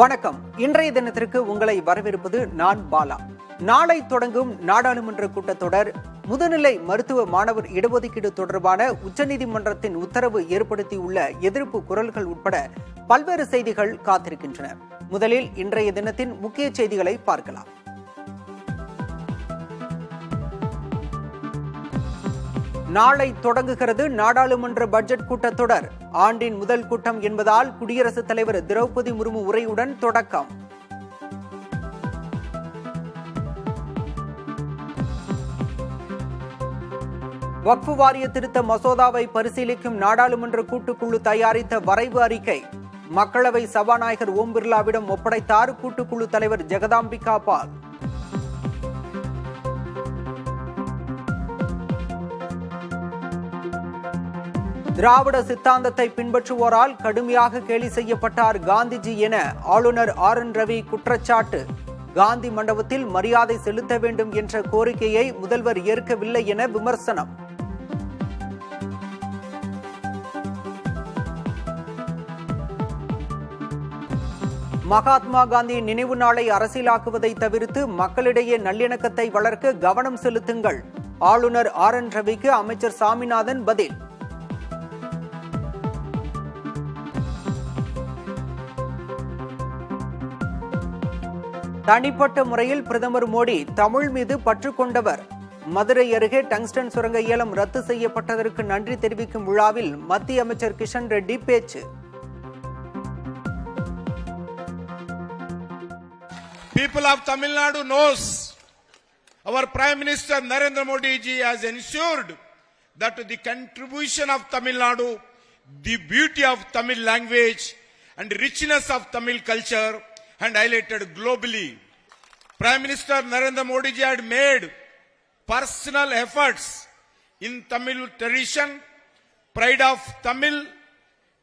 வணக்கம். இன்றைய தினத்திற்கு உங்களை வரவேற்பது நான் பாலா. நாளை தொடங்கும் நாடாளுமன்ற கூட்டத்தொடர் முதுநிலை மருத்துவ மாணவர் இடஒதுக்கீடு தொடர்பான உச்சநீதிமன்றத்தின் உத்தரவு ஏற்படுத்தியுள்ள எதிர்ப்பு குரல்கள் உட்பட பல்வேறு செய்திகள் காத்திருக்கின்றன. முதலில் இன்றைய தினத்தின் முக்கிய செய்திகளை பார்க்கலாம். நாளை தொடங்குகிறது நாடாளுமன்ற பட்ஜெட் கூட்டத்தொடர். ஆண்டின் முதல் கூட்டம் என்பதால் குடியரசுத் தலைவர் திரௌபதி முர்மு உரையுடன் தொடக்கம். வக்ஃப் வாரிய திருத்த மசோதாவை பரிசீலிக்கும் நாடாளுமன்ற கூட்டுக்குழு தயாரித்த வரைவு அறிக்கை மக்களவை சபாநாயகர் ஓம் பிர்லாவிடம் ஒப்படைத்தார் கூட்டுக்குழு தலைவர் ஜெகதாம்பிகா பால். திராவிட சித்தாந்தத்தை பின்பற்றுவோரால் கடுமையாக கேலி செய்யப்பட்டார் காந்திஜி என ஆளுநர் RN ரவி குற்றச்சாட்டு. காந்தி மண்டபத்தில் மரியாதை செலுத்த வேண்டும் என்ற கோரிக்கையை முதல்வர் ஏற்கவில்லை என விமர்சனம். மகாத்மா காந்தியின் நினைவு நாளை அரசியலாக்குவதை தவிர்த்து மக்களிடையே நல்லிணக்கத்தை வளர்க்க கவனம் செலுத்துங்கள். ஆளுநர் RN ரவிக்கு அமைச்சர் சாமிநாதன் பதில். தனிப்பட்ட முறையில் பிரதமர் மோடி தமிழ் மீது பற்று கொண்டவர். மதுரை அருகே டங்ஸ்டன் சுரங்க ஏலம் ரத்து செய்யப்பட்டதற்கு நன்றி தெரிவிக்கும் விழாவில் மத்திய அமைச்சர் கிஷன் ரெட்டி பேச்சு. People of Tamil Nadu knows our Prime Minister Narendra Modi ji has ensured that the contribution of Tamil Nadu, the beauty of Tamil language and richness of Tamil culture and highlighted globally. Prime Minister Narendra Modi ji had made personal efforts in Tamil tradition, pride of Tamil,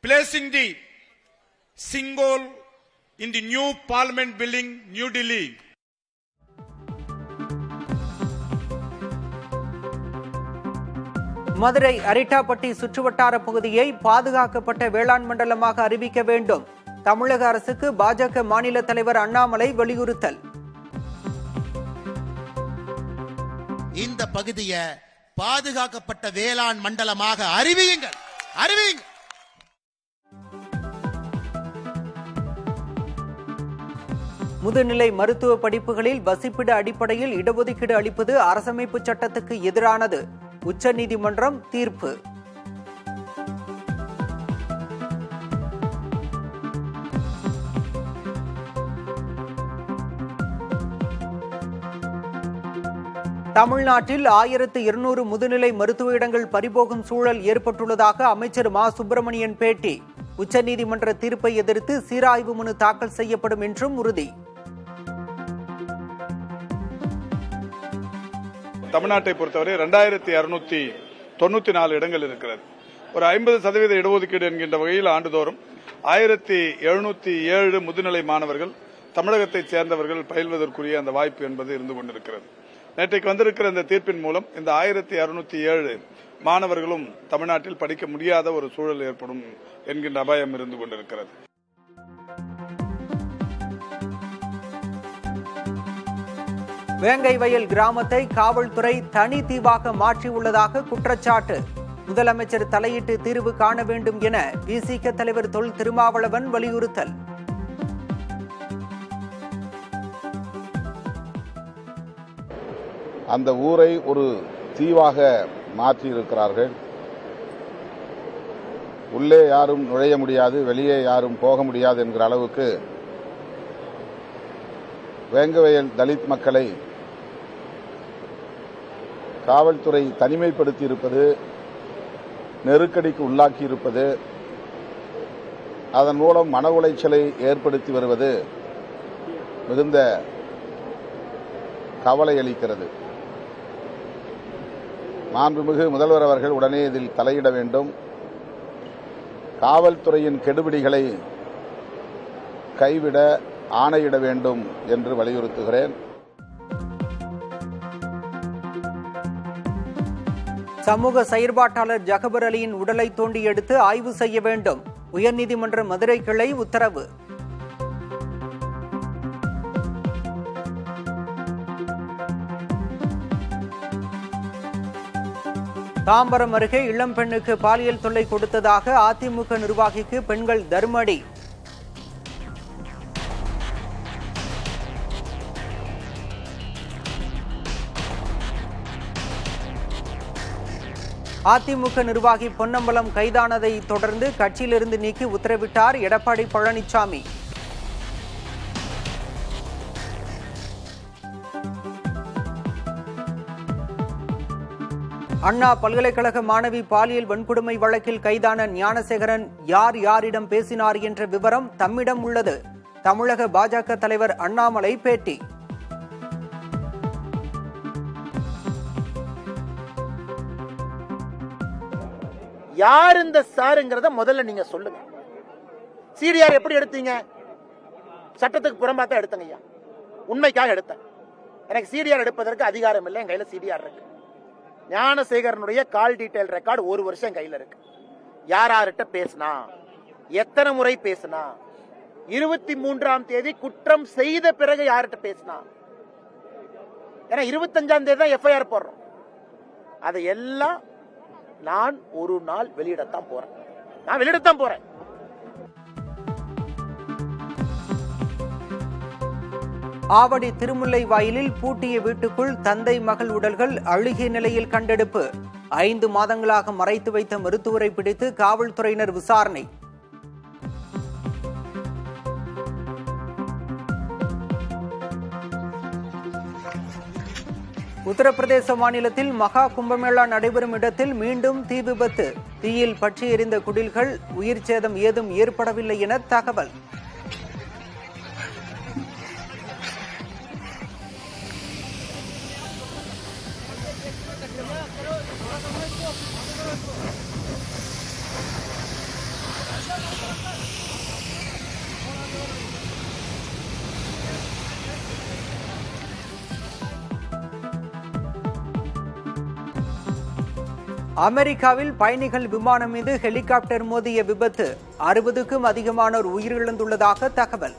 placing the symbol in the new Parliament building, New Delhi. Madurai Arittapatti சுற்றுவட்டார பகுதியை பாதுகாக்கப்பட்ட வேளாண் மண்டலமாக அறிவிக்க வேண்டும். தமிழக அரசுக்கு பாஜக மாநில தலைவர் அண்ணாமலை வலியுறுத்தல். இந்த பகுதியை பாதுகாக்கப்பட்ட வேளாண் மண்டலமாக அறிவியுங்கள். முதுநிலை மருத்துவ படிப்புகளில் வசிப்பிட அடிப்படையில் இடஒதுக்கீடு அளிப்பது அரசமைப்பு சட்டத்துக்கு எதிரானது. உச்சநீதிமன்றம் தீர்ப்பு. தமிழ்நாட்டில் 1200 முதுநிலை மருத்துவ இடங்கள் பறிபோகும் சூழல் ஏற்பட்டுள்ளதாக அமைச்சர் மா சுப்பிரமணியன் பேட்டி. உச்சநீதிமன்ற தீர்ப்பை எதிர்த்து சீராய்வு மனு தாக்கல் செய்யப்படும் என்றும் உறுதி. தமிழ்நாட்டை பொறுத்தவரை 2294 இடங்கள் இருக்கிறது. ஒரு 50% இடஒதுக்கீடு என்கின்ற வகையில் ஆண்டுதோறும் 1707 முதுநிலை மாணவர்கள் தமிழகத்தைச் சேர்ந்தவர்கள் பயில்வதற்குரிய அந்த வாய்ப்பு என்பது இருந்து கொண்டிருக்கிறது. நேற்றைக்கு வந்திருக்கிற இந்த தீர்ப்பின் மூலம் இந்த 1607 மாணவர்களும் தமிழ்நாட்டில் படிக்க முடியாத ஒரு சூழல் ஏற்படும் என்கின்ற அபாயம் இருந்து கொண்டிருக்கிறது. வேங்கை வயல் கிராமத்தை காவல்துறை தனி தீவாக மாற்றியுள்ளதாக குற்றச்சாட்டு. முதலமைச்சர் தலையிட்டு தீர்வு காண வேண்டும் என விசிக தலைவர் தொல் திருமாவளவன் வலியுறுத்தல். அந்த ஊரை ஒரு தீவாக மாற்றியிருக்கிறார்கள். உள்ளே யாரும் நுழைய முடியாது, வெளியே யாரும் போக முடியாது என்கிற அளவுக்கு வேங்கவயல் தலித் மக்களை காவல்துறை தனிமைப்படுத்தி இருப்பது, நெருக்கடிக்கு உள்ளாக்கி இருப்பது, அதன் மூலம் மன உளைச்சலை ஏற்படுத்தி வருவது மிகுந்த கவலை அளிக்கிறது. மாண்புமிகு முதல்வர் அவர்கள் உடனே இதில் தலையிட வேண்டும். காவல்துறையின் கெடுபிடிகளை கைவிட ஆணையிட வேண்டும் என்று வலியுறுத்துகிறேன். சமூக செயற்பாட்டாளர் ஜகபர் அலியின் உடலை தோண்டி எடுத்து ஆய்வு செய்ய வேண்டும். உயர்நீதிமன்ற மதுரை கிளை உத்தரவு. தாம்பரம் அருகே இளம் பெண்ணுக்கு பாலியல் தொல்லை கொடுத்ததாக அதிமுக நிர்வாகிக்கு பெண்கள் தர்மடி. அதிமுக நிர்வாகி பொன்னம்பலம் கைதானதை தொடர்ந்து கட்சியிலிருந்து நீக்கி உத்தரவிட்டார் எடப்பாடி பழனிசாமி. அண்ணா பல்கலைக்கழக மாணவி பாலியல் வன்கொடுமை வழக்கில் கைதான ஞானசேகரன் யார் யாரிடம் பேசினார் என்ற விவரம் தம்மிடம் உள்ளது. தமிழக பாஜக தலைவர் அண்ணாமலை பேட்டி. யார் இந்த சாருங்கிறத முதல்ல நீங்க சொல்லுங்க. சிடிஆர் எப்படி எடுத்தீங்க? சட்டத்துக்கு புறம்பாத்தான் எடுத்தங்க ஐயா. உண்மைக்காக எடுத்தேன். எனக்கு சிடிஆர் எடுப்பதற்கு அதிகாரம் இல்லை. என் கையில சிடிஆர் இருக்கு. ஞானசேகரனுடைய கால் டீடைல் ரெக்கார்டு 1 வருஷம் கையில இருக்கு. யார்கிட்ட பேசினா, எத்தனை முறை பேசினா, 23ஆம் தேதி குற்றம் செய்த பிறகு யார்கிட்ட பேசினா, ஏன்னா 25ஆம் தேதி தான் எஃப்ஐஆர் போடுறோம். அதையெல்லாம் நான் ஒரு நாள் வெளியிடத்தான் போறேன். ஆவடி திருமுல்லை வாயிலில் பூட்டிய வீட்டுக்குள் தந்தை மகள் உடல்கள் அழுகிய நிலையில் கண்டெடுப்பு. 5 மாதங்களாக மறைத்து வைத்த மருத்துவரை பிடித்து காவல்துறையினர் விசாரணை. உத்தரப்பிரதேச மாநிலத்தில் மகா கும்பமேளா நடைபெறும் இடத்தில் மீண்டும் தீ விபத்து. தீயில் பற்றி எரிந்த குடில்கள், உயிர் சேதம் ஏதும் ஏற்படவில்லை என தகவல். அமெரிக்காவில் பயணிகள் விமானம் மீது ஹெலிகாப்டர் மோதிய விபத்து. 60க்கும் அதிகமானோர் உயிரிழந்துள்ளதாக தகவல்.